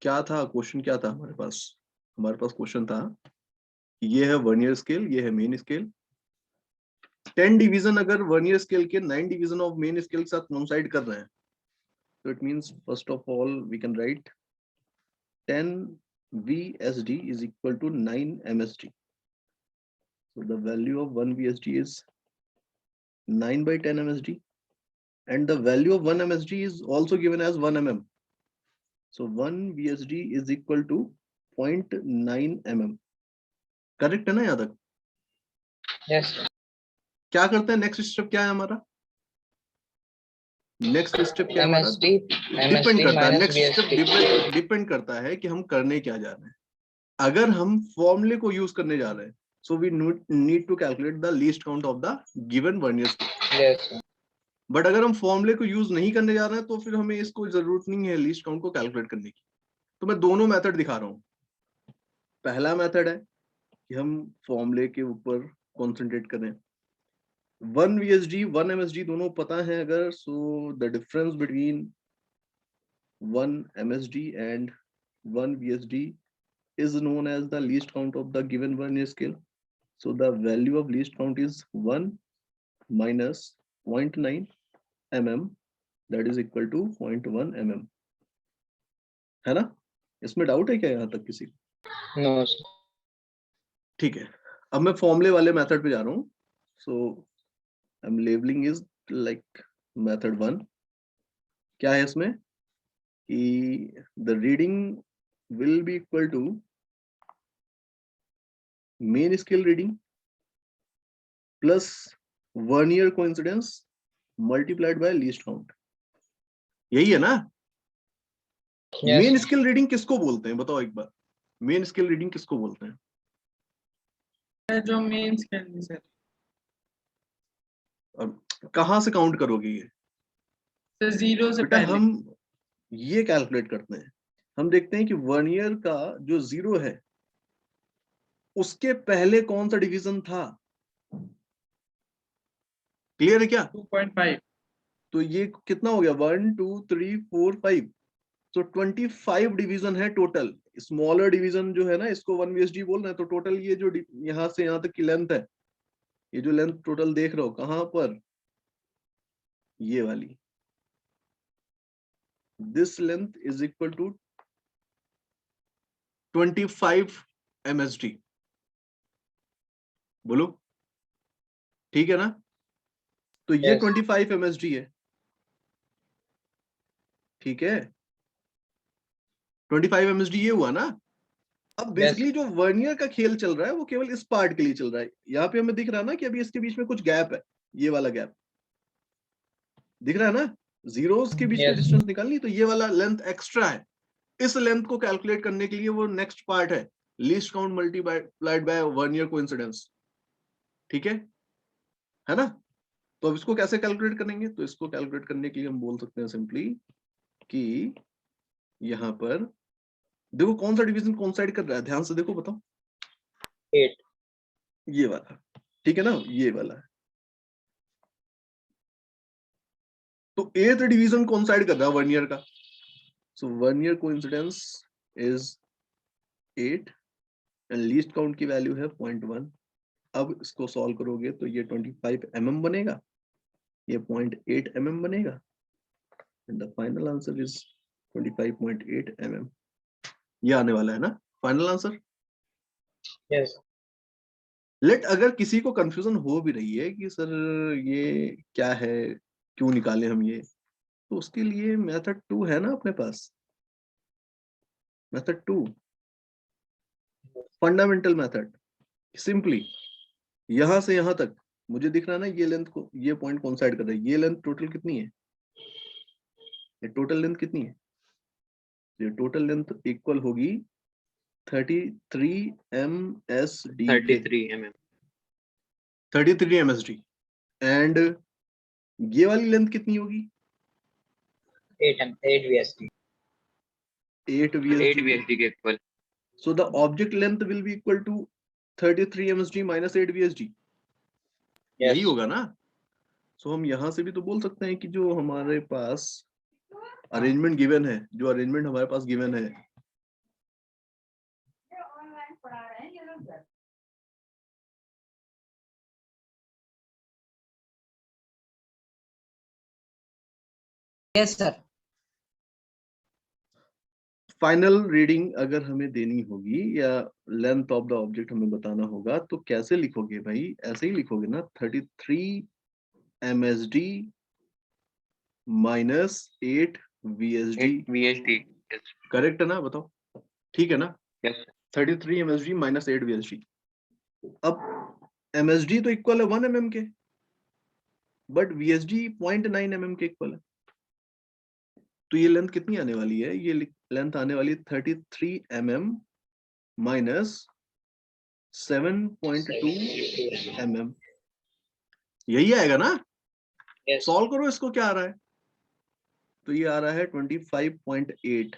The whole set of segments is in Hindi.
क्या था क्वेश्चन, क्या था हमारे पास क्वेश्चन था, ये है वर्नियर स्केल, ये है मेन स्केल। 10 डिवीजन अगर वर्नियर स्केल के 9 डिवीजन ऑफ मेन स्केल के साथ कोइंसाइड कर रहे हैं, तो it means first of all we can write 10 VSD is equal to 9 MSD. So the value of 1 VSD is 9 by 10 MSD, and the value of 1 MSD is also given as 1 mm. So 1 VSD is equal to 0.9 mm. Correct है ना यहाँ तक? Yes. क्या करते हैं, नेक्स्ट स्टेप क्या है हमारा? नेक्स्ट स्टेप क्या है हमारा? डिपेंड करता है, नेक्स्ट स्टेप डिपेंड करता है कि हम करने क्या जा रहे हैं। अगर हम फॉर्मूले को यूज करने जा रहे हैं, so we need to calculate the least count of the given vernier scale. Yes. But अगर हम फॉर्मूले को यूज नहीं करने जा रहे हैं, तो फिर हमें इसको जरूरत नहीं है लीस्ट काउंट को कैलकुलेट करने की। तो मैं दोनों मेथड दिखा रहा हूँ। पहला मेथड है कि हम फॉर्मूले के ऊपर कॉन्सेंट्रेट करें। 1 VSD 1 MSD दोनों पता है अगर, so the difference between 1 MSD and 1 VSD is known as the least count of the given vernier scale. So the value of least count is 1 minus 0.9 mm, that is equal to 0.1 mm. है ना? इसमें डाउट है क्या यहाँ तक किसी? No, sir. ठीक है, अब मैं फॉर्मूले वाले मेथड पे जा रहा हूँ। So I am labelling is like method 1। क्या है इसमें कि the reading will be equal to main scale reading plus vernier coincidence multiplied by least count. यही है ना? Yes. मेन स्केल रीडिंग किसको बोलते हैं, बताओ एक बार। मेन स्केल रीडिंग किसको बोलते हैं? जो मेन स्केल सर। और कहां से काउंट करोगे ये? तो जीरो से बेटा पहले। हम ये कैलकुलेट करते हैं, हम देखते हैं कि वर्नियर का जो जीरो है उसके पहले कौन सा डिवीजन था। क्लियर है क्या? 2.5। तो ये कितना हो गया? 1 2 3 4 5। तो 25 डिवीजन है टोटल। स्मॉलर डिवीजन जो है ना, इसको 1 VSD बोल रहे हैं। तो टोटल ये जो यहां से यहां तक की लेंथ है, ये जो लेंथ टोटल देख रहे हो कहां पर, ये वाली, this length is equal to 25 MSD। बोलो ठीक है ना? तो ये Yes. 25 MSD है, ठीक है? 25 MSD ये हुआ ना? अब बेसिकली जो वर्नियर का खेल चल रहा है वो केवल इस पार्ट के लिए चल रहा है। यहाँ पे हमें दिख रहा है ना कि अभी इसके बीच में कुछ गैप है, ये वाला गैप दिख रहा है ना? जीरोस के बीच में Yes. डिस्टेंस निकालनी, तो ये वाला लेंथ एक्स्ट्रा है। इस लेंथ को कैलकुलेट करने के लिए वो नेक्स्ट पार्ट है, least count multiplied by vernier coincidence. ठीक है ना? तो अब इसको कैसे कैलकुलेट करेंगे? तो इसको कैलकुलेट करने के लिए हम बोल सकते हैं सिंपली कि यहाँ पर देखो कौन सा डिवीजन कौन साइड कर रहा है, ध्यान से देखो, बताओ। 8. ये वाला, ठीक है ना? ये वाला है। तो एथ डिवीजन कौन साइड कर रहा है वर्नियर का? So vernier coincidence is 8 and least count की वैल्यू है 0.1। अब इसको सॉल्व करोगे तो ये 25 mm बनेगा, ये 0.8 mm बनेगा, and the final answer is 25.8 mm। ये आने वाला है ना फाइनल आंसर? Yes. लेट अगर किसी को कंफ्यूजन हो भी रही है कि सर ये क्या है, क्यों निकाले हम ये, तो उसके लिए मेथड 2 है ना अपने पास। Method 2 fundamental method. सिंपली यहां से यहां तक मुझे दिख रहा है ना, ये लेंथ को, ये पॉइंट कोइंसाइड कर रहा है। ये लेंथ टोटल कितनी है? ये टोटल लेंथ कितनी है? ये टोटल लेंथ इक्वल होगी 33 MSD। 33 mm। 33 MSD। एंड ये वाली लेंथ कितनी होगी? 8 VSD. 8 8 VSD। VSD के equal. So the object length will be equal to 33 MSD minus 8 VSD। Yes. यही होगा ना? So हम यहां से भी तो बोल सकते हैं कि जो हमारे पास अरेंजमेंट गिवन है, जो अरेंजमेंट हमारे पास गिवन है, Yes, sir. फाइनल रीडिंग अगर हमें देनी होगी या लेंथ ऑफ द ऑब्जेक्ट हमें बताना होगा तो कैसे लिखोगे भाई? ऐसे ही लिखोगे ना, 33 MSD minus 8 VSD। VSD, yes, correct है ना? बताओ, ठीक है ना? yes, 33 MSD minus 8 VSD। अब MSD तो इक्वल है 1 mm के, बट VSD 0.9 mm के इक्वल है। तो ये लेंथ कितनी आने वाली है? ये लेंथ आने वाली है 33 mm माइनस 7.2 mm। यही आएगा ना? Yes. सॉल्व करो इसको, क्या आ रहा है? तो ये आ रहा है 25.8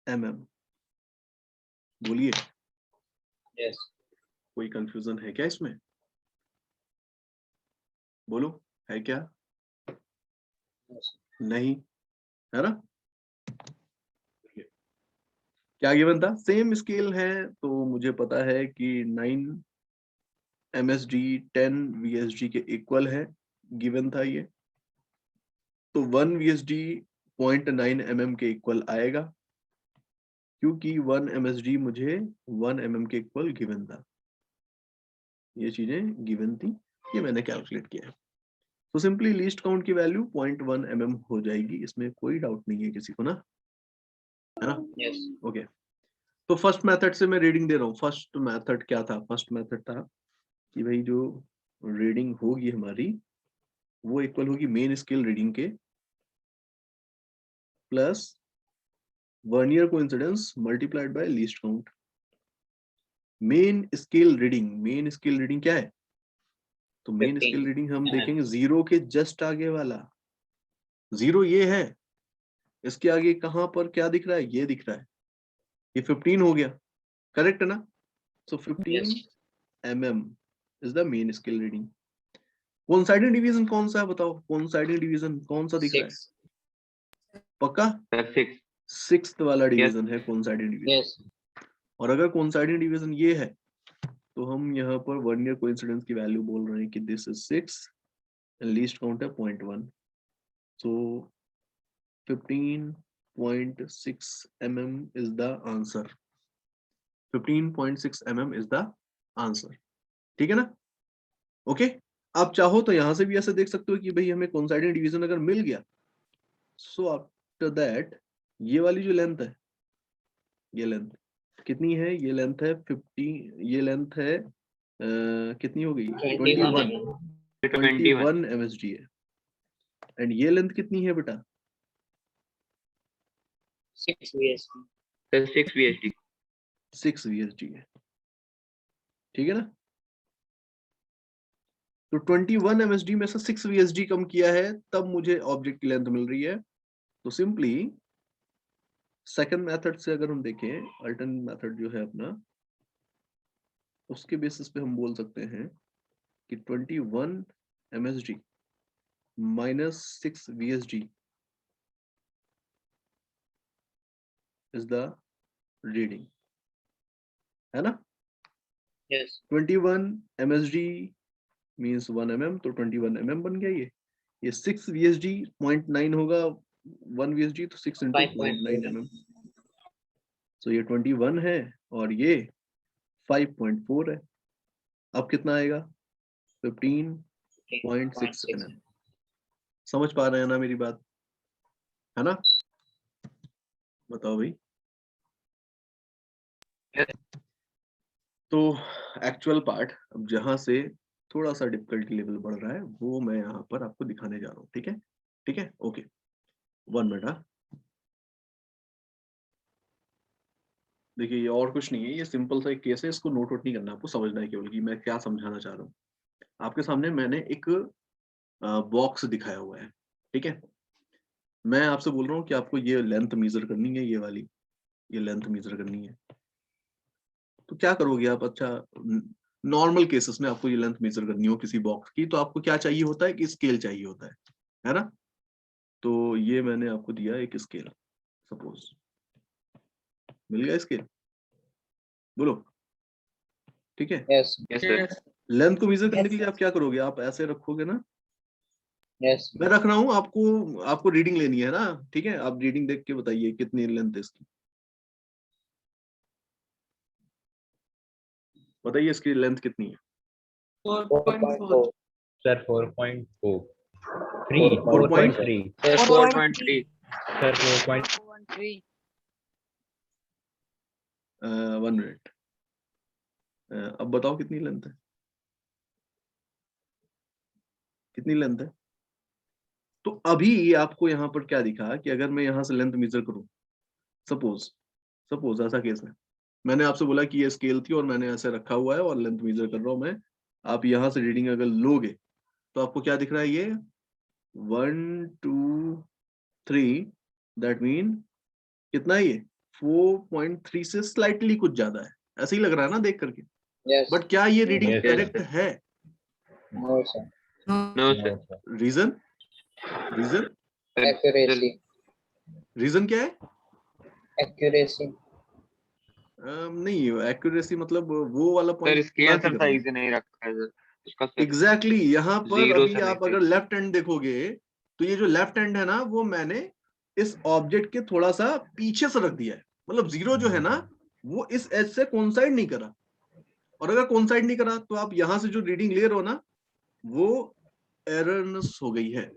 mm। बोलिए, Yes. कोई कंफ्यूजन है क्या इसमें? बोलो, है क्या? Yes. नहीं है ना? क्या गिवन था? सेम स्केल है तो मुझे पता है कि 9 MSD 10 VSD के इक्वल है, गिवन था ये। तो 1 VSD 0.9 mm के इक्वल आएगा, क्योंकि 1 MSD मुझे 1 mm के इक्वल गिवन था। ये चीजें गिवन थी, ये मैंने कैलकुलेट किया है। तो सिंपली लीस्ट काउंट की वैल्यू 0.1 mm हो जाएगी, इसमें कोई डाउट नहीं है किसी को ना, है ना? Yes. ओके, तो फर्स्ट मेथड से मैं रीडिंग दे रहा हूँ। फर्स्ट मेथड क्या था? फर्स्ट मेथड था कि भाई जो रीडिंग होगी हमारी वो इक्वल होगी मेन स्केल रीडिंग के plus vernier coincidence multiplied by least count. Main scale reading क्या है? तो मेन 15 स्केल रीडिंग हम mm. देखेंगे जीरो के जस्ट आगे वाला। जीरो ये है, इसके आगे कहां पर क्या दिख रहा है? ये दिख रहा है, ये 15 हो गया, करेक्ट है ना? सो 15 Yes. mm is the main scale reading. Coinciding division कौन सा है बताओ? कोइंसाइडिंग डिवीजन कौन सा दिख रहा है? 6. पक्का? sir, 6, सिक्स्थ वाला yes, डिवीजन है कोइंसाइडिंग डिवीजन। Yes. और अगर कोइंसाइडिंग डिवीजन ये है तो हम यहाँ पर वर्नियर कोइंसिडेंस की वैल्यू बोल रहे हैं कि this is 6 and least count है 0.1। सो 15.6 mm is the answer। 15.6 mm is the answer। ठीक है ना? ओके, आप चाहो तो यहां से भी ऐसे देख सकते हो कि भाई हमें कोइंसाइडिंग डिवीजन अगर मिल गया, सो आफ्टर दैट ये वाली जो लेंथ है, ये लेंथ कितनी है? ये लेंथ है 50, ये लेंथ है कितनी हो गई? 21 21 MSD है। एंड ये लेंथ कितनी है बेटा? 6 VSD. sir, 6 VSD, 6 VSD है, ठीक है ना? तो 21 MSD में से 6 VSD कम किया है, तब मुझे ऑब्जेक्ट की लेंथ मिल रही है। तो सिंपली सेकंड मेथड से अगर हम देखें, अल्टरनेट मेथड जो है अपना, उसके बेसिस पे हम बोल सकते हैं कि 21 MSD minus 6 VSD is the reading, है ना? Yes. 21 MSD मींस 1 mm, तो 21 mm बन गया ये 6 VSD 0.9 होगा, 1 VSD तो 6 into 0.9 mm, so ये 21 है और ये 5.4 है। अब कितना आएगा? 15.6 mm। समझ पा रहे हैं ना मेरी बात, है ना? बताओ भाई। yes, तो एक्चुअल पार्ट अब जहां से थोड़ा सा डिफिकल्टी लेवल बढ़ रहा है वो मैं यहाँ पर आपको दिखाने जा रहा हूँ, ठीक है? ठीक है, ओके, 1 मिनट। देखिए ये और कुछ नहीं है, ये सिंपल सा एक केस है, इसको नोट आउट नहीं करना, आपको समझना है केवल कि मैं क्या समझाना चाह रहा हूँ। आपके सामने मैंने एक बॉक्स दिखाया हुआ है, ठीक है? मैं आपसे बोल रहा हूँ कि आपको ये लेंथ मेजर करनी है, ये वाली ये लेंथ मेजर करनी है। तो क्या करोगे आप? अच्छा, नॉर्मल केसेस में आपको ये लेंथ मेजर करनी हो किसी बॉक्स की, तो आपको क्या चाहिए होता है? कि स्केल चाहिए होता है ना? तो ये मैंने आपको दिया एक स्केल, सपोज मिल गया स्केल, बोलो, ठीक है? Yes. yes, sir, Yes. Length को मेजर करने के लिए आप क्या करोगे? आप ऐसे रखोगे ना, Yes. मैं रख रहा हूँ, आपको रीडिंग लेनी है ना, ठीक है? आप रीडिंग देख के बताइए कितनी लेंथ है इसकी, बताइए इसकी लेंथ कितनी है? 4.4 Sir, 4.4. 3. 4.3. 4.3. Yes. 4.3. Sir, 4. 4.3. 1 मिनट, अब बताओ कितनी लेंथ है, कितनी लेंथ है? तो अभी आपको यहाँ पर क्या दिखा कि अगर मैं यहाँ से लेंथ मेजर करूँ, सपोज ऐसा केस है, मैंने आपसे बोला कि ये स्केल थी और मैंने ऐसे रखा हुआ है और लेंथ मेजर कर रहा हूँ मैं, आप यहाँ से रीडिंग अगर लोगे तो आपको क्या दिख रहा है? ये 1 2 3, दैट मीन कितना है ये? 4.3 से स्लाइटली कुछ ज्यादा है, ऐसे ही लग रहा है ना देख करके, Yes. बट क्या ये रीडिंग Yes, करेक्ट sir. है? No, sir. No, sir. No, sir. Reason Accuracy. Reason क्या है? Accuracy. नहीं, एक्यूरेसी मतलब वो वाला सर पॉइंट इसकी आंसर सही से नहीं रखा है सर, उसका सर एग्जैक्टली यहाँ पर जीरो अभी से नहीं आप सही। अगर लेफ्ट हैंड देखोगे तो ये जो लेफ्ट हैंड है ना, वो मैंने इस ऑब्जेक्ट के थोड़ा सा पीछे से रख दिया है, मतलब जीरो जो है ना वो इस एज से कोइंसाइड नहीं करा, और अगर कोइंसाइड नहीं करा तो आप यहां से जो रीडिंग ले रहे हो ना वो एररनेस हो गई है,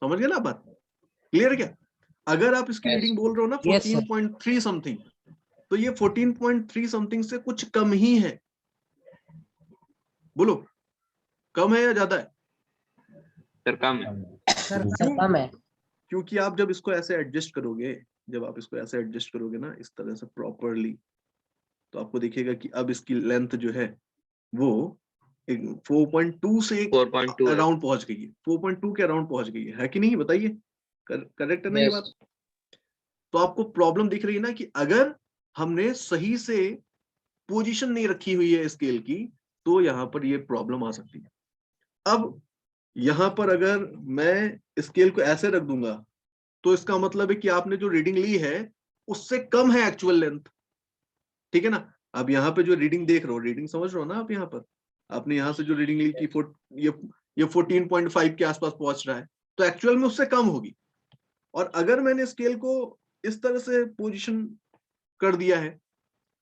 समझ गए ना बात? क्लियर क्या? अगर आप इसकी Yes. रीडिंग बोल रहे हो ना Yes, sir. 14.3 समथिंग, तो ये 14.3 समथिंग से कुछ कम ही है, बोलो कम है या ज्यादा है? सर कम है। सर कम है. क्योंकि आप जब इसको ऐसे एडजस्ट करोगे, जब आप इसको ऐसे एडजस्ट करोगे ना इस तरह से प्रॉपरली, तो आपको देखिएगा कि अब इसकी लेंथ जो है वो 4.2 से 4.2 है। अराउंड पहुंच गई है, 4.2 के अराउंड पहुंच गई है कि नहीं? बताइए, करेक्ट है ना ये Yes. बात? तो आपको प्रॉब्लम दिख रही है ना कि अगर हमने सही से पोजीशन नहीं रखी हुई है स्केल की तो यहाँ पर ये प्रॉब्लम आ सकती है। अब यहाँ पर अगर मैं स्केल को ऐसे रख दूंगा तो इसका मतलब है कि आपने जो रीडिंग ली है उससे कम है एक्चुअल लेंथ, ठीक है ना? अब यहाँ पे जो रीडिंग देख रहे हो, रीडिंग समझ रहे हो ना आप? यहाँ पर आपने यहाँ से जो रीडिंग ली कि ये 14.5 के आसपास पहुंच रहा है, तो एक्चुअल में उससे कम होगी। और अगर मैंने स्केल को इस तरह से पोजीशन कर दिया है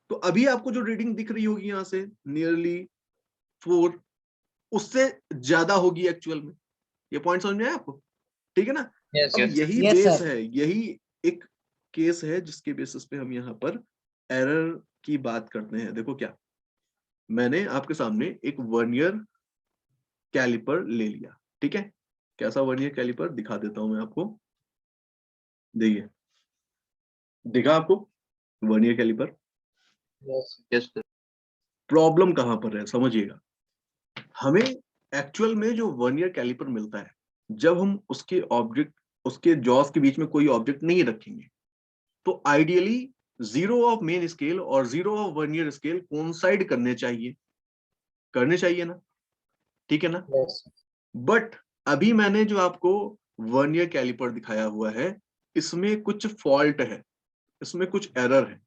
तो अभी आपको जो रीडिंग दिख रही होगी यहाँ से नियरली 4, उससे ज्यादा होगी एक्चुअल में। ये पॉइंट समझ में आया आपको? ठीक है ना? Yes. अब Yes, यही Yes, बेस sir. है, यही एक केस है जिसके बेसिस पे हम यहाँ पर एरर की बात करते हैं। देखो क्या, मैंने आपके सामने एक वर्नियर कैलिपर ले लिया, ठीक है? कैसा वर्नियर कैलिपर दिखा देता हूं मैं आपको, देखिए, दिखा आपको vernier caliper? Yes. yes sir. Problem कहां पर है समझिएगा। हमें एक्चुअल में जो वर्नियर कैलिपर मिलता है, जब हम उसके जॉस के बीच में कोई ऑब्जेक्ट नहीं रखेंगे तो ideally zero of main scale और zero of vernier scale coincide करने चाहिए ना, ठीक है ना? Yes. बट अभी मैंने जो आपको वर्नियर कैलिपर दिखाया हुआ है इसमें कुछ फॉल्ट है, इसमें कुछ एरर है।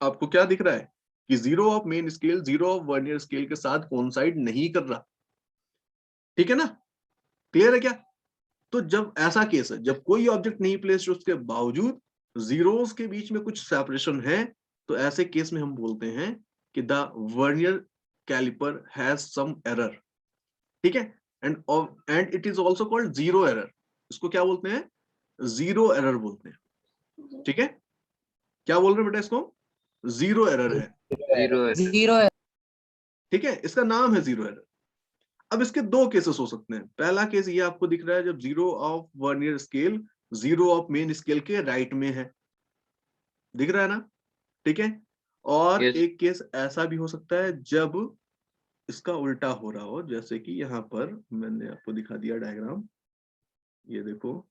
आपको क्या दिख रहा है कि zero of main scale zero of vernier scale के साथ कोइंसाइड नहीं कर रहा, ठीक है ना? क्लियर है क्या? तो जब ऐसा केस है, जब कोई ऑब्जेक्ट नहीं प्लेस उसके बावजूद जीरोस के बीच में कुछ सेपरेशन है, तो ऐसे केस में हम बोलते हैं कि the vernier caliper has some error, ठीक है? And it is also called zero error. इसको क्या बोलते हैं? जीरो एरर बोलते हैं, ठीक है? क्या बोल रहे हैं बेटा इसको? जीरो एरर है, जीरो है। Zero है. ठीक है? इसका नाम है जीरो एरर। अब इसके दो केसेस हो सकते हैं। पहला केस ये आपको दिख रहा है जब zero of vernier scale zero of main scale के राइट में है, दिख रहा है ना? ठीक है? और Yes. एक केस ऐसा भी हो सकता है जब इसका उल्टा हो रहा हो, जैसे कि यहाँ पर मैंने आपको दिखा दिया डायग्राम, ये देखो,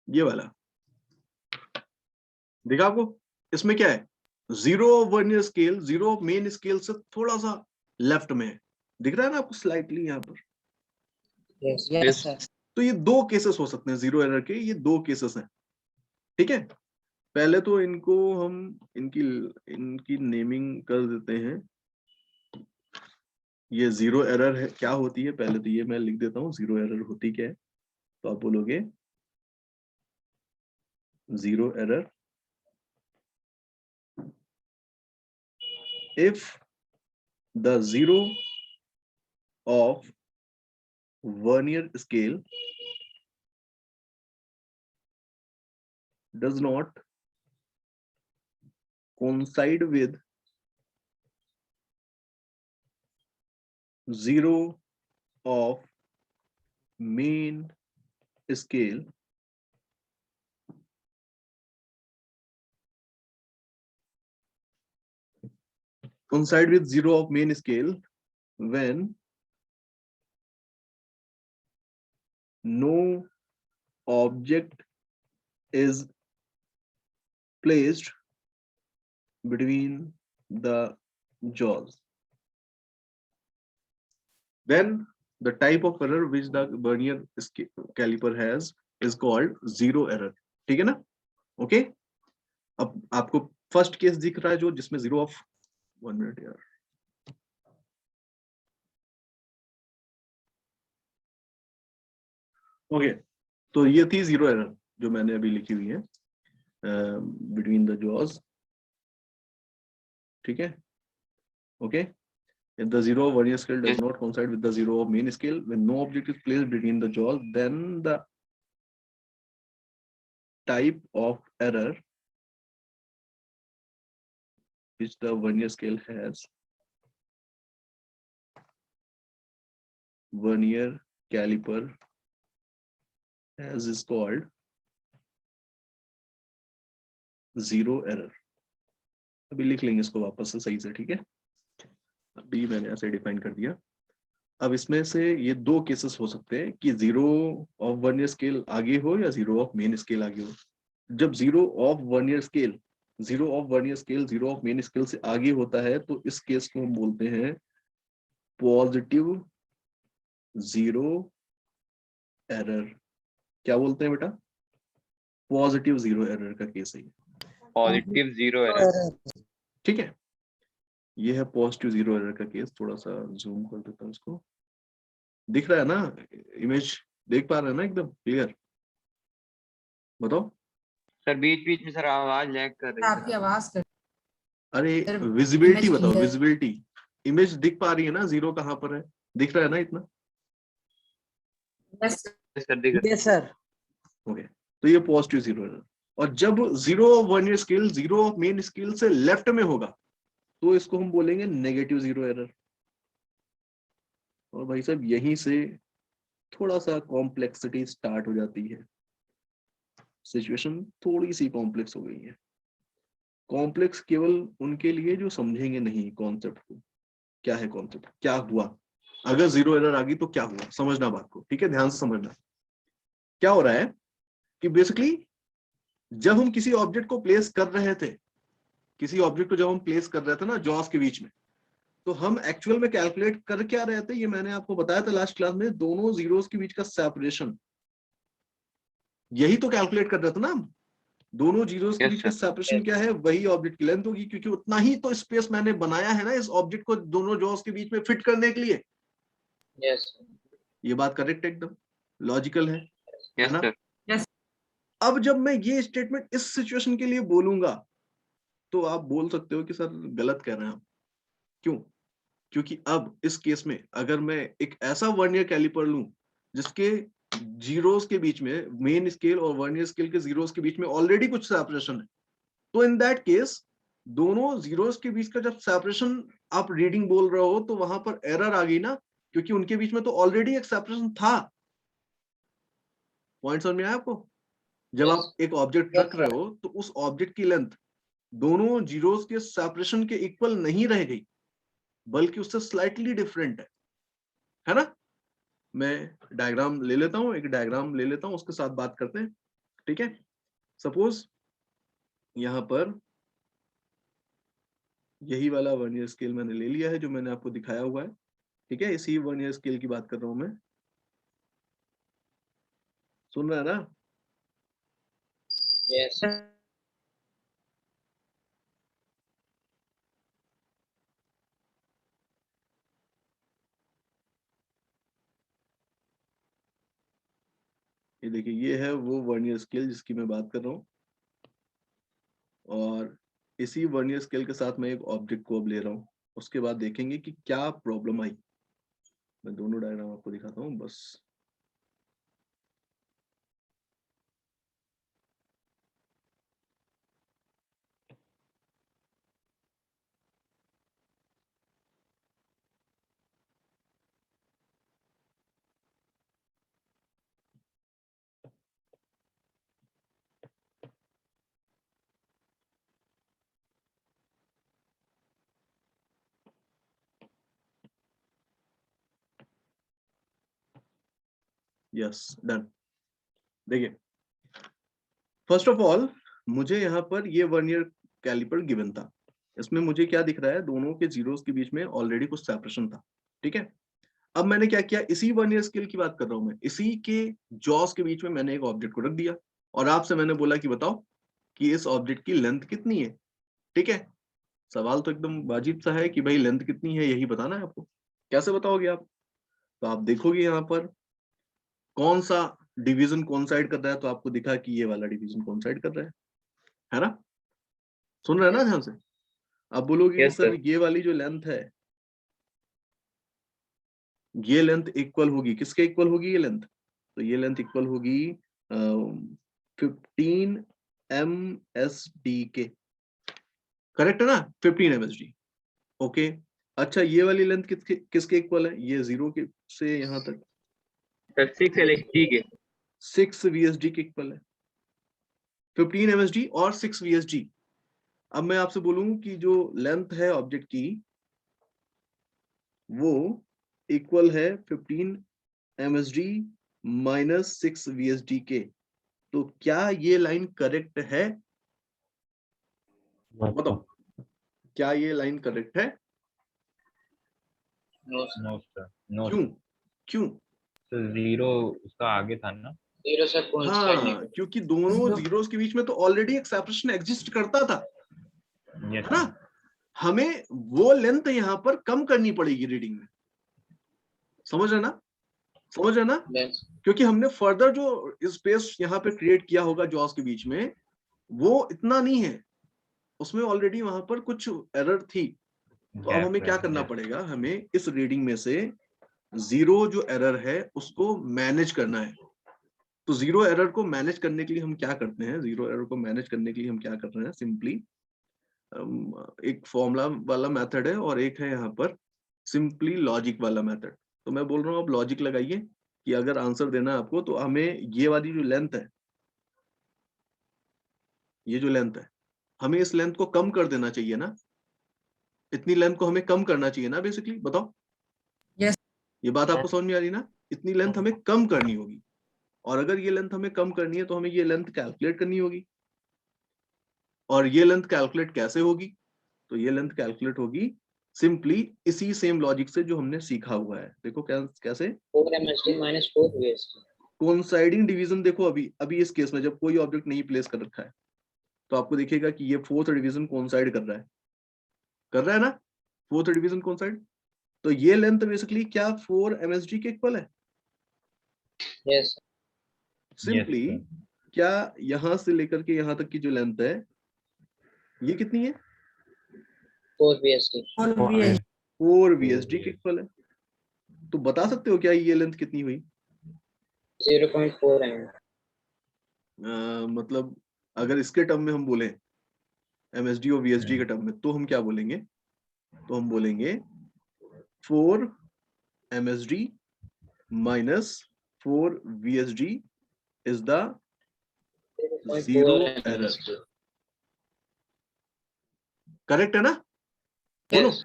ये वाला देखा आपको? इसमें क्या है, 0 वर्नियर स्केल 0 मेन स्केल से थोड़ा सा लेफ्ट में है, दिख रहा है ना आपको स्लाइटली यहाँ पर? Yes. Yes. sir. तो ये दो केसेस हो सकते हैं जीरो एरर के, ये दो केसेस हैं, ठीक है। पहले तो इनको हम इनकी नेमिंग कर देते हैं। ये जीरो एरर है, क्या होती है पहले तो ये मैं लिख देता हूँ, जीरो एरर होती क्या है। तो आप बोलोगे zero error if the zero of vernier scale does not coincide with zero of main scale coincide with zero of main scale when no object is placed between the jaws, then the type of error which the vernier caliper has is called zero error, ठीक है ना? ओके, अब आपको फर्स्ट केस दिख रहा है जो जिसमें जीरो ऑफ 1 मिनट यार, ओके तो ये थी जीरो एरर जो मैंने अभी लिखी हुई है बिटवीन द जॉज, ठीक है। Okay, if the zero of vernier scale does not coincide with the zero of main scale when no object is placed between the jaws, then the type of error which the vernier scale has, vernier caliper has, is called zero error। अभी लिख लेंगे इसको वापस से सही से, ठीक है। अभी मैंने ऐसे डिफाइन कर दिया। अब इसमें से ये दो केसेस हो सकते हैं कि जीरो ऑफ वर्नियर स्केल आगे हो या जीरो ऑफ मेन स्केल आगे हो। जब zero of vernier scale zero of main scale से आगे होता है तो इस केस को हम बोलते हैं पॉजिटिव जीरो एरर। क्या बोलते हैं बेटा? पॉजिटिव जीरो एरर का केस है, पॉजिटिव जीरो एरर। ठीक है। ये है पॉजिटिव जीरो एरर का केस। थोड़ा सा जूम कर देता हूँ इसको, दिख रहा है ना? इमेज देख पा रहे हैं ना एकदम क्लियर? बताओ सर बीच बीच में सर आवाज लैग कर रही है। आपकी आवाज कर अरे सर, विजिबिलिटी image बताओ, clear। विजिबिलिटी इमेज दिख पा रही है ना? जीरो कहाँ पर है, दिख रहा है ना इतना? Yes, सर दिख रहा है। Yes, sir. ओके, तो ये पॉजिटिव जीरो एरर। और जब zero of vernier scale zero of main scale से लेफ्ट में होगा तो इसको हम बोलेंगे नेगेटिव जीरो एरर। और भाई साहब यहीं से थोड़ा सा कॉम्प्लेक्सिटी स्टार्ट हो जाती है, सिचुएशन थोड़ी सी कॉम्प्लेक्स हो गई है। कॉम्प्लेक्स केवल उनके लिए जो समझेंगे नहीं कॉन्सेप्ट को, क्या है कॉन्सेप्ट, क्या हुआ, अगर जीरो एरर आ गई तो क्या हुआ, समझना बात को, ठीक है, ध्यान से समझना। क्या हो रहा है कि बेसिकली जब हम किसी ऑब्जेक्ट को प्लेस कर रहे थे, किसी ऑब्जेक्ट को जब हम प्लेस कर रहे थे ना जॉस के बीच में, तो हम एक्चुअल में कैलकुलेट कर क्या रहे थे, ये मैंने आपको बताया था लास्ट क्लास में, दोनों जीरोस के बीच का सेपरेशन, यही तो कैलकुलेट कर रहे थे ना हम। दोनों जीरोस के Yes, बीच का sir. सेपरेशन क्या है, वही ऑब्जेक्ट की लेंथ होगी, क्योंकि उतना ही तो स्पेस मैंने बनाया है ना इस ऑब्जेक्ट को दोनों जॉस के बीच में फिट करने के लिए। Yes. ये बात करेक्ट एकदम लॉजिकल है Yes, ना? sir. अब जब मैं ये स्टेटमेंट इस सिचुएशन के लिए बोलूंगा तो आप बोल सकते हो कि सर गलत कह रहे हैं आप। क्यों? क्योंकि अब इस केस में अगर मैं एक ऐसा वर्नियर कैलिपर लूं जिसके जीरोस के बीच में, मेन स्केल और वर्नियर स्केल के जीरोस के बीच में ऑलरेडी कुछ सेपरेशन है, तो इन दैट केस दोनों जीरोस के बीच का जब सेपरेशन आप रीडिंग बोल रहे हो तो वहां पर एरर आ गई ना, क्योंकि उनके बीच में तो ऑलरेडी एक सेपरेशन था। पॉइंट समझ में आया आपको? जब Yes. आप एक ऑब्जेक्ट Yes, रख रहे हो तो उस ऑब्जेक्ट की लेंथ दोनों जीरोस के सेपरेशन के इक्वल नहीं रह गई, बल्कि उससे स्लाइटली डिफरेंट है ना? मैं डायग्राम ले लेता हूं, एक डायग्राम ले लेता हूं, उसके साथ बात करते हैं, ठीक है। सपोज यहाँ पर यही वाला वर्नियर स्केल मैंने ले लिया है जो मैंने आपको दिखाया हुआ है, ठीक है। इसी वर्नियर स्केल की बात कर रहा हूं मैं, सुन रहा है ना? Yes. ये देखिए, ये है वो वर्नियर स्केल जिसकी मैं बात कर रहा हूँ, और इसी वर्नियर स्केल के साथ मैं एक ऑब्जेक्ट को अब ले रहा हूँ। उसके बाद देखेंगे कि क्या प्रॉब्लम आई। मैं दोनों डायग्राम आपको दिखाता हूँ बस। Yes, done. देखिए, फर्स्ट ऑफ ऑल मुझे यहाँ पर ये वर्नियर कैलिपर गिवन था, इसमें मुझे क्या दिख रहा है, दोनों के जीरोस के बीच में ऑलरेडी कुछ सेपरेशन था, ठीक है। अब मैंने क्या किया, इसी वर्नियर स्केल की बात कर रहा हूं मैं, इसी के जॉस के बीच में मैंने एक ऑब्जेक्ट को रख दिया और आपसे मैंने बोला कि बताओ कि इस ऑब्जेक्ट की लेंथ कितनी है, ठीक है। सवाल तो एकदम वाजिब सा है कि भाई लेंथ कितनी है, यही बताना है आपको। कैसे बताओगे आप? तो आप देखोगे यहाँ पर कौन सा डिवीजन कौन साइड कर रहा है, तो आपको दिखा कि ये वाला डिवीजन कौन साइड कर रहा है ना? सुन रहे हैं ना ध्यान से? आप बोलोगे कि Yes, सर sir. ये वाली जो लेंथ है, ये लेंथ इक्वल होगी किसके इक्वल होगी ये लेंथ? तो ये लेंथ इक्वल होगी 15 MSD के, करेक्ट है ना? 15 MSD, ओके। अच्छा, ये वाली लेंथ किसके इक्वल है? ये 0 के से यहाँ तक Sir, 6 LXD के 6 VSD के इक्वल है। 15 MSD और 6 VSD। अब मैं आपसे बोलूं कि जो लेंथ है ऑब्जेक्ट की वो इक्वल है 15 MSD माइनस 6 VSD के, तो क्या ये लाइन करेक्ट है? बताओ, क्या ये लाइन करेक्ट है? No, sir. No sir, no क्यों? क्यों? सर, 0 उसका आगे था ना। Zero से coinciding. हाँ, क्योंकि दोनों जीरोस के बीच में तो ऑलरेडी एक सेपरेशन एग्जिस्ट करता था, यस है ना? हमें वो लेंथ यहाँ पर कम करनी पड़ेगी रीडिंग में, समझ रहे ना? समझ रहे ना? Yes. क्योंकि हमने फर्दर जो स्पेस यहाँ पे क्रिएट किया होगा जॉस के बीच में, वो इतना नहीं है, उसमें ऑलरेडी वहां पर कुछ एरर थी। तो अब हमें क्या करना पड़ेगा, हमें इस रीडिंग में से 0 जो एरर है उसको मैनेज करना है। तो 0 एरर को मैनेज करने के लिए हम क्या करते हैं, 0 एरर को मैनेज करने के लिए हम क्या कर रहे हैं, सिंपली एक फॉर्मूला वाला मेथड है और एक है यहाँ पर सिंपली लॉजिक वाला मेथड। तो मैं बोल रहा हूँ आप लॉजिक लगाइए कि अगर आंसर देना है आपको तो हमें ये वाली जो लेंथ है, ये जो लेंथ है, हमें इस लेंथ को कम कर देना चाहिए ना, इतनी लेंथ को हमें कम करना चाहिए ना बेसिकली। बताओ, Yes. ये बात आपको समझ में आ रही ना? इतनी लेंथ हमें कम करनी होगी, और अगर ये लेंथ हमें कम करनी है तो हमें ये लेंथ कैलकुलेट करनी होगी। और ये लेंथ कैलकुलेट कैसे होगी? तो ये लेंथ कैलकुलेट होगी सिंपली इसी सेम लॉजिक से जो हमने सीखा हुआ है। देखो कैसे 4 MSD minus 4 VSD. Coinciding division. देखो अभी अभी इस केस में जब कोई ऑब्जेक्ट नहीं प्लेस कर रखा है तो आपको दिखेगा कि ये फोर्थ डिवीजन कोइंसाइड कर रहा है ना? फोर्थ डिवीजन कोइंसाइड, तो ये लेंथ बेसिकली क्या 4 MSD के इक्वल है? Yes. सिंपली क्या यहां से लेकर के यहां तक की जो लेंथ है ये कितनी है? 4 VSD. 4 VSD के इक्वल है। तो बता सकते हो क्या ये लेंथ कितनी हुई? 0.4 mm. मतलब अगर इसके टर्म में हम बोले MSD और VSD के टर्म में, तो हम क्या बोलेंगे? तो हम बोलेंगे 4 MSD minus 4 VSD is the 0 error. Correct है ना? बोलो। Yes.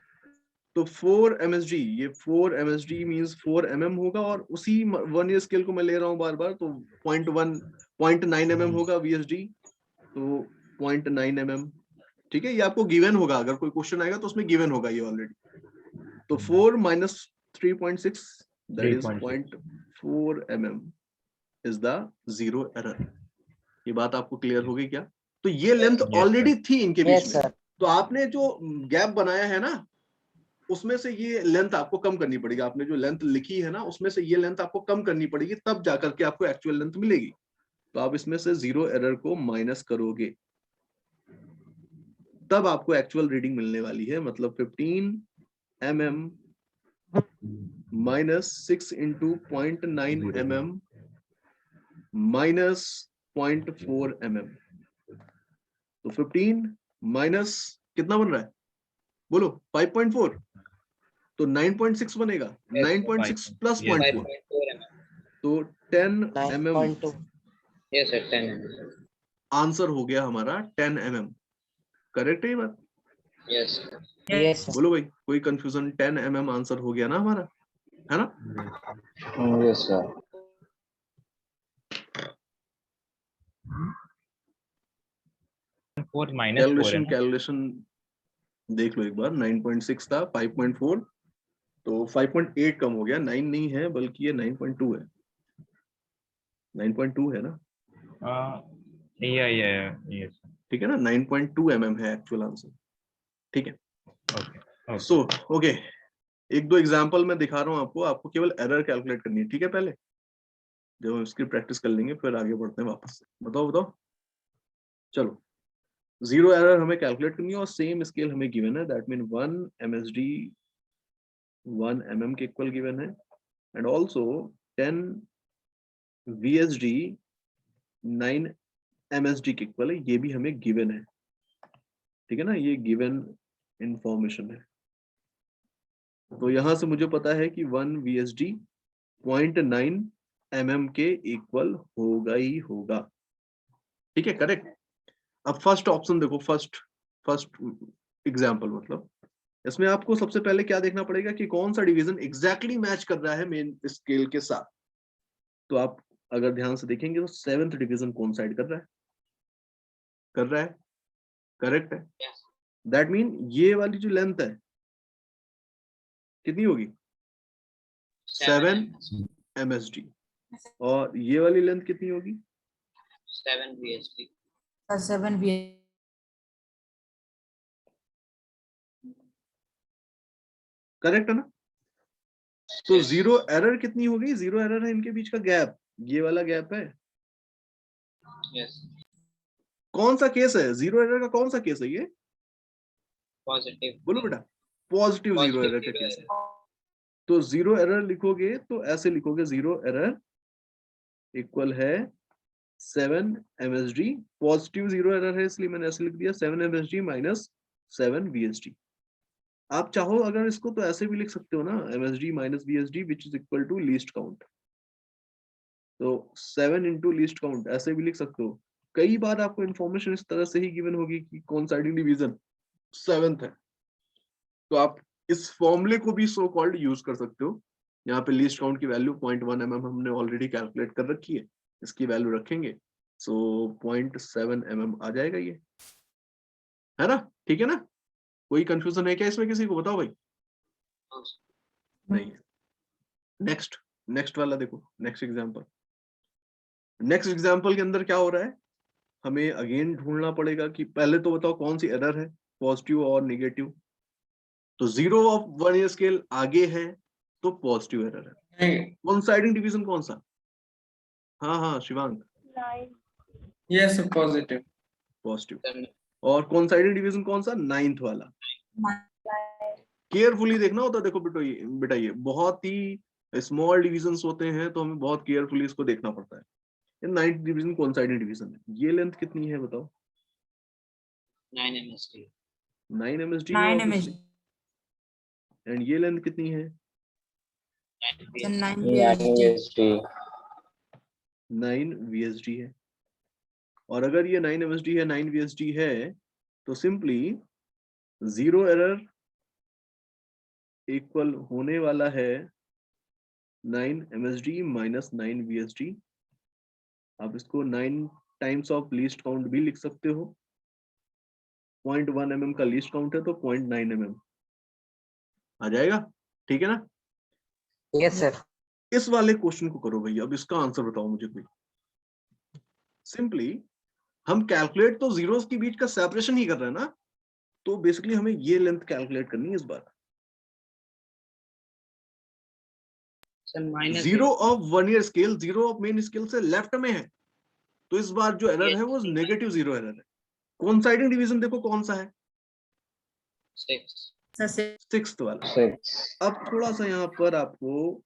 तो 4 MSD, ये 4 MSD मींस 4 mm होगा, और उसी वर्नियर स्केल को मैं ले रहा हूं बार बार, तो 0.9 mm होगा VSD। तो 0.9 mm, ठीक है, ये आपको गिवन होगा, अगर कोई क्वेश्चन आएगा तो उसमें गिवन होगा ये ऑलरेडी। तो 4 minus 3.6 that is 0.4 mm is the zero error। ये बात आपको क्लियर हो गई क्या? तो ये लेंथ Yes, ऑलरेडी थी इनके बीच Yes, में, sir. तो आपने जो गैप बनाया है ना, उसमें से ये लेंथ आपको कम करनी पड़ेगी। आपने जो लेंथ लिखी है ना, उसमें से ये लेंथ आपको कम करनी पड़ेगी, तब जाकर के आपको एक्चुअल लेंथ मिलेगी। तो आप इसमें से जीरो एरर को माइनस करोगे, तब आपको एक्चुअल रीडिंग मिलने वाली है। मतलब 15 mm minus 6 into 0.9 mm minus 0.4 mm। तो 15 माइनस कितना बन रहा है, बोलो 5.4, तो 9.6 बनेगा। Yes, 9.6 plus Yes. 0.4 5.4 mm. तो 10 mm 9.2. Yes, sir. 10 mm. Answer हो गया हमारा 10 mm। करेक्ट है ये बात? Yes, sir. Yes, sir. बोलो भाई, कोई कंफ्यूजन? 10 mm आंसर हो गया ना हमारा, है ना? Yes, sir. फोर माइनस 4 है कैलकुलेशन ना? कैलकुलेशन देख लो एक बार। 9.6 था, 5.4, तो 5.8 कम हो गया, 9 नहीं है बल्कि ये 9.2 है। 9.2 है ना, ये ठीक है ना? 9.2 mm है एक्चुअल आंसर, ठीक है। ओके सो ओके, एक दो एग्जांपल मैं दिखा रहा हूँ आपको, आपको केवल एरर कैलकुलेट करनी है, ठीक है? पहले जब हम इसकी प्रैक्टिस कर लेंगे फिर आगे बढ़ते हैं वापस से। बताओ बताओ, चलो। जीरो एरर हमें कैलकुलेट करनी है और सेम स्केल हमें गिवन है, दैट मीन 1 MSD 1 mm के इक्वल गिवन है, एंड ऑल्सो 10 VSD 9 MSD के इक्वल है, ये भी हमें गिवन है, ठीक है ना? ये गिवन इंफॉर्मेशन है। तो यहां से मुझे पता है कि 1 VSD 0.9 mm के इक्वल होगा ही होगा, ठीक है? करेक्ट। अब फर्स्ट ऑप्शन देखो, फर्स्ट एग्जांपल, मतलब इसमें आपको सबसे पहले क्या देखना पड़ेगा कि कौन सा डिवीजन एग्जैक्टली मैच कर रहा है मेन स्केल के साथ। तो आप अगर ध्यान से देखेंगे तो 7th डिवीजन कौन साइड कर रहा है? कर रहा है, करेक्ट है। Yes. दैट मीन ये वाली जो लेंथ है कितनी होगी? 7 MSD। और ये वाली लेंथ कितनी होगी? 7 VSD. 7 भी करेक्ट है ना? तो Yes. जीरो एरर कितनी होगी? जीरो एरर है इनके बीच का गैप, ये वाला गैप है। Yes. कौन सा केस है जीरो एरर का? कौन सा केस है ये? Positive. बोलो बेटा। पॉजिटिव जीरो Positive एरर का zero केस है। error. तो जीरो एरर लिखोगे तो ऐसे लिखोगे, जीरो एरर इक्वल है 7 MSD। पॉजिटिव जीरो एरर है इसलिए मैंने ऐसे लिख दिया 7 MSD माइनस 7 VSD। आप चाहो अगर इसको तो ऐसे भी लिख सकते हो ना, MSD minus VSD which is equal to least count. तो 7 इंटू लीस्ट काउंट ऐसे भी लिख सकते हो। कई बार आपको इन्फॉर्मेशन इस तरह से ही गिवन होगी कि कोइंसाइडिंग डिवीजन 7th है, तो आप इस फॉर्मूले को भी सो कॉल्ड यूज कर सकते हो। यहाँ पे लीस्ट काउंट की वैल्यू 0.1 mm हमने ऑलरेडी कैलकुलेट कर रखी है, इसकी वैल्यू रखेंगे, सो 0.7 mm आ जाएगा ये, है ना? ठीक है ना? कोई कंफ्यूजन है क्या इसमें किसी को? बताओ भाई। नहीं। नेक्स्ट वाला देखो, नेक्स्ट एग्जांपल के अंदर क्या हो रहा है, हमें अगेन ढूंढना पड़ेगा कि पहले तो बताओ कौन सी एरर है, पॉजिटिव और नेगेटिव। तो 0 ऑफ 1 ईयर स्केल आगे है तो पॉजिटिव एरर है। कोइंसाइडिंग डिवीजन कौन सा? हाँ शिवांग, Yes, positive. पॉजिटिव। और कोइंसाइडिंग डिवीजन कौन सा? 9th वाला। केयरफुली देखना होता है, देखो बेटा ये बहुत ही स्मॉल डिविजन्स होते हैं, तो हमें बहुत केयरफुली इसको देखना पड़ता है। ये 9th डिवीजन कोइंसाइडिंग डिवीजन है। ये लेंथ कितनी है बताओ? 9 MSD. 9 MSD 9 है। MSD एंड ये लेंथ कितनी है? 9 VSD. 9 VSD है। और अगर ये 9 MSD है, 9 VSD है, तो सिंपली जीरो एरर इक्वल होने वाला है 9 MSD माइनस 9 VSD। आप इसको 9 टाइम्स ऑफ लीस्ट काउंट भी लिख सकते हो, 0.1 mm का लीस्ट काउंट है तो 0.9 mm आ जाएगा, ठीक है ना? Yes, sir. इस वाले क्वेश्चन को करो भैया, अब इसका आंसर बताओ मुझे कोई। सिंपली हम कैलकुलेट तो जीरोस के बीच का सेपरेशन ही कर रहे हैं ना, तो बेसिकली हमें ये लेंथ कैलकुलेट करनी है इस बार। Sir, minus zero of vernier scale zero of main scale से लेफ्ट में है, तो इस बार जो एरर है वो नेगेटिव जीरो एरर है। कोइंसाइडिंग डिवीजन देखो कौन सा है, 6. सिक्स्थ वाला। 6. अब थोड़ा सा यहाँ पर आपको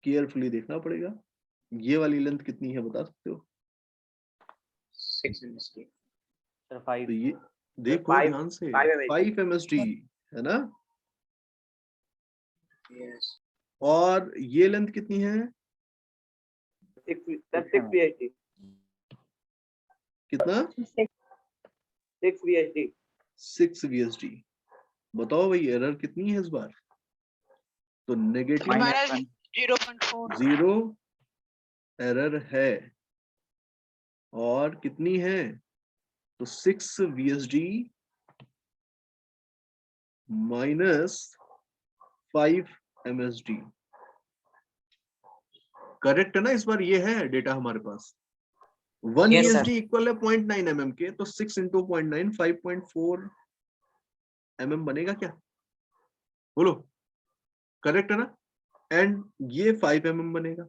केयरफुली देखना पड़ेगा, ये वाली लेंथ कितनी है बता सकते हो? 6 MSD. Sir, 5. तो ये देखो five- ध्यान से, 5 MSD 5 MSD है ना, Yes. और ये लेंथ कितनी है? 6 VSD. कितना? 6 VSD. 6 VSD। बताओ भाई एरर कितनी है इस बार? तो नेगेटिव -0.4 जीरो एरर है, और कितनी है? तो 6 VSD माइनस 5 MSD। करेक्ट है ना? इस बार ये है डेटा हमारे पास। 1 Yes, sir. VSD इक्वल है 0.9 mm के, तो 6 इंटू 0.9 5.4 mm बनेगा क्या? बोलो, करेक्ट है ना? एंड ये 5 mm बनेगा,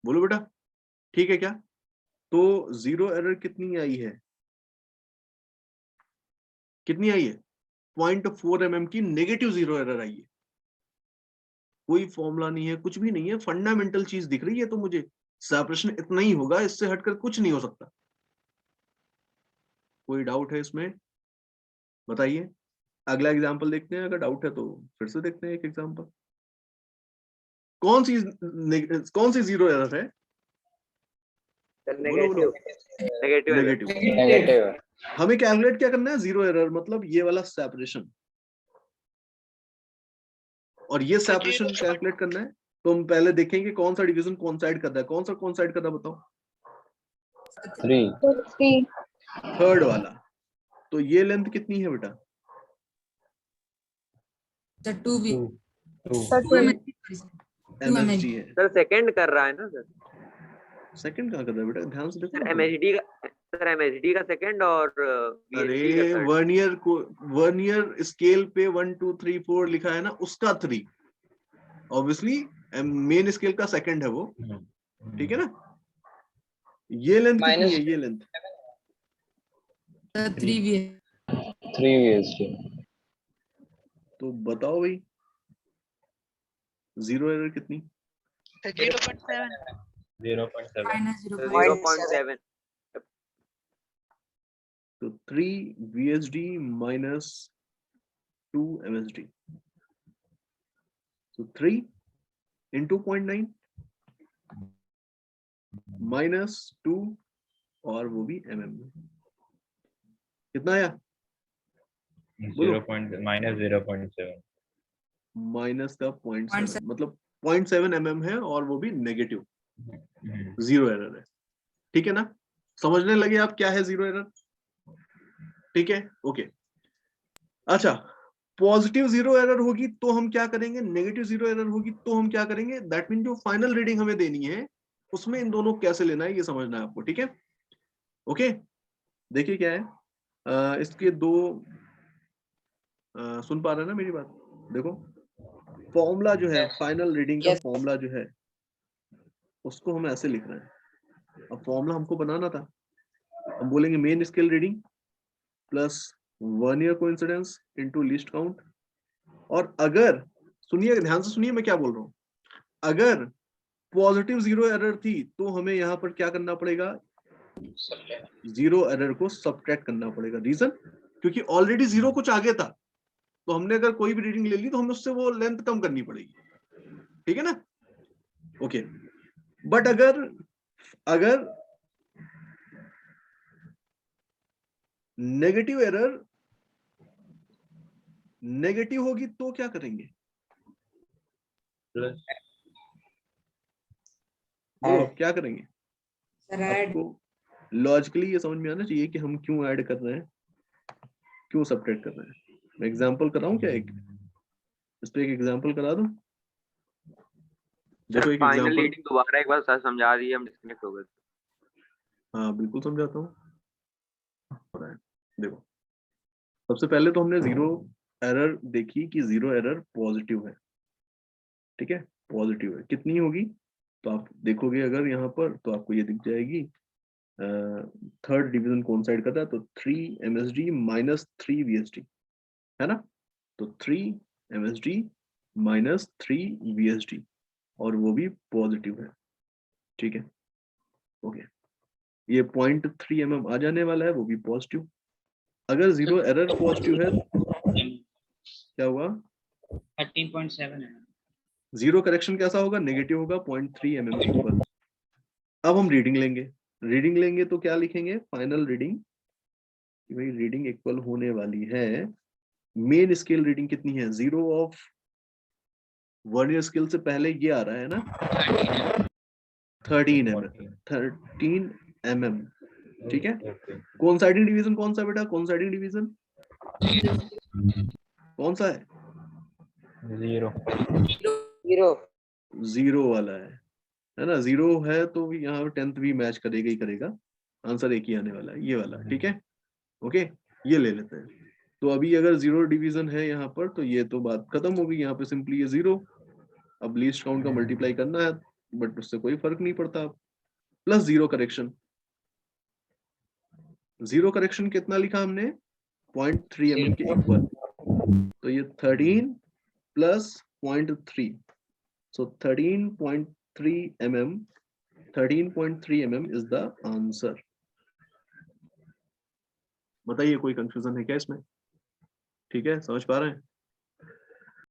बोलो बेटा, ठीक है क्या? तो जीरो एरर कितनी आई है? कितनी आई है? 0.4 mm की नेगेटिव जीरो एरर आई है। कोई फॉर्मूला नहीं है, कुछ भी नहीं है, फंडामेंटल चीज दिख रही है तो मुझे सेपरेशन इतना ही होगा, इससे हटकर कुछ नहीं हो सकता। कोई डाउट है इसमें? बताइए। अगला एग्जांपल देखते हैं, अगर डाउट है तो फिर से देखते हैं एक एग्जांपल। कौन सी जीरो एरर है? Sir, बोलो बोलो। negative. नेगेटिव। Negative. हमें कैलकुलेट क्या करना है? जीरो एरर, मतलब ये वाला सेपरेशन, और ये सेपरेशन कैलकुलेट करना है। तो हम पहले देखेंगे कौन सा डिवीजन कोइंसाइड कर रहा है। कौन सा कोइंसाइड कर रहा है बताओ? 3. थर्ड वाला। तो ये लेंथ कितनी है बेटा? The 2 MSD है। Sir, second कर रहा है ना सर? सेकंड कहाँ कर रहा है बेटा? ध्यान से देखो Sir, ना। MSD का second और VSD का अरे third. वर्नियर स्केल पे 1 2 3 4 लिखा है ना, उसका 3 ऑब्वियसली मेन स्केल का सेकंड है वो, ठीक है ना? ये लेंथ कितनी है? ये लेंथ 3 3 VSD. तो बताओ भाई, जीरो एरर कितनी? 0.7 0.7 0.7. तो 3 VSD minus 2 MSD, so 3 into 0.9 minus 2, और वो भी mm में। कितना आया? -0.7 माइनस का 0.7, मतलब 0.7 mm है, और वो भी नेगेटिव जीरो एरर है, ठीक है ना? समझने लगे आप क्या है जीरो एरर? ठीक है, ओके। अच्छा, पॉजिटिव जीरो एरर होगी तो हम क्या करेंगे, नेगेटिव जीरो एरर होगी तो हम क्या करेंगे, दैट मीन जो फाइनल रीडिंग हमें देनी है उसमें इन दोनों कैसे लेना है ये समझना है आपको, ठीक है? ओके, देखिए क्या है, इसके दो सुन पा रहे हैं ना मेरी बात? देखो, फॉर्मूला जो है, फाइनल रीडिंग का फॉर्मूला जो है, उसको हम ऐसे लिख रहे हैं। अब फॉर्मूला हमको बनाना था, हम बोलेंगे main scale reading plus vernier coincidence into least count. और अगर, सुनिए ध्यान से सुनिए मैं क्या बोल रहा हूं, अगर पॉजिटिव जीरो एरर थी तो हमें यहाँ पर क्या करना पड़ेगा, जीरो एरर को सब्ट्रैक्ट करना पड़ेगा। रीजन, क्योंकि ऑलरेडी जीरो कुछ आगे था, तो हमने अगर कोई भी रीडिंग ले ली तो हमें उससे वो लेंथ कम करनी पड़ेगी, ठीक है ना? ओके, बट अगर नेगेटिव एरर नेगेटिव होगी तो क्या करेंगे? प्लस बोलो क्या करेंगे? आपको लॉजिकली ये समझ में आना चाहिए कि हम क्यों ऐड कर रहे हैं, क्यों सब्ट्रैक्ट कर रहे हैं। मैं एग्जांपल कराऊं क्या, एक इस पे एक एग्जांपल करा दूं। देखो एक फाइनल एग्जांपल, रीडिंग दोबारा एक बार सर समझा दीजिए, हम डिस्कनेक्ट हो गए। हाँ बिल्कुल समझाता हूँ। देखो सबसे पहले तो हमने जीरो एरर देखी कि जीरो एरर पॉजिटिव है, ठीक है, पॉजिटिव है। कितनी होगी तो आप देखोगे अगर यहाँ पर तो आपको ये दिख जाएगी, थर्ड डिवीजन कौन साइड करता है तो 3 MSD माइनस 3 VSD है ना, तो 3 MSD माइनस 3 VSD और वो भी पॉजिटिव है, ठीक है, ओके। ये 0.3 mm आ जाने वाला है, वो भी पॉजिटिव। अगर जीरो एरर पॉजिटिव है क्या हुआ, 13.7 है। जीरो करेक्शन कैसा होगा, नेगेटिव होगा 0.3 mm के ऊपर। अब हम रीडिंग लेंगे तो क्या लिखेंगे, फाइनल रीडिंग कि भाई रीडिंग इक्वल होने वाली है, मेन स्केल रीडिंग कितनी है, 0 ऑफ वर्नियर स्केल से पहले ये आ रहा है ना 13 mm, ठीक है। कोइंसाइडिंग डिवीजन कौन सा बेटा, कोइंसाइडिंग डिवीजन कौन सा है, 0 जीरो वाला है ना, जीरो है तो यहाँ 10th भी मैच करेगा ही करेगा, आंसर एक ही आने वाला है, ये वाला, ठीक है, ओके। ये ले लेते हैं। तो अभी अगर जीरो डिवीजन है यहाँ पर तो ये तो बात खत्म हो गई, यहाँ पे सिंपली ये जीरो, अब लीस्ट काउंट का मल्टीप्लाई करना है बट उससे कोई फर्क नहीं पड़ता। Plus zero correction, zero correction कितना लिखा हमने 0.3 mm के इक्वल, तो ये 13 plus 0.3, so 13.3 mm, 13.3 mm is the answer। बताइए कोई कंफ्यूजन है क्या इसमें, ठीक है, समझ पा रहे हैं।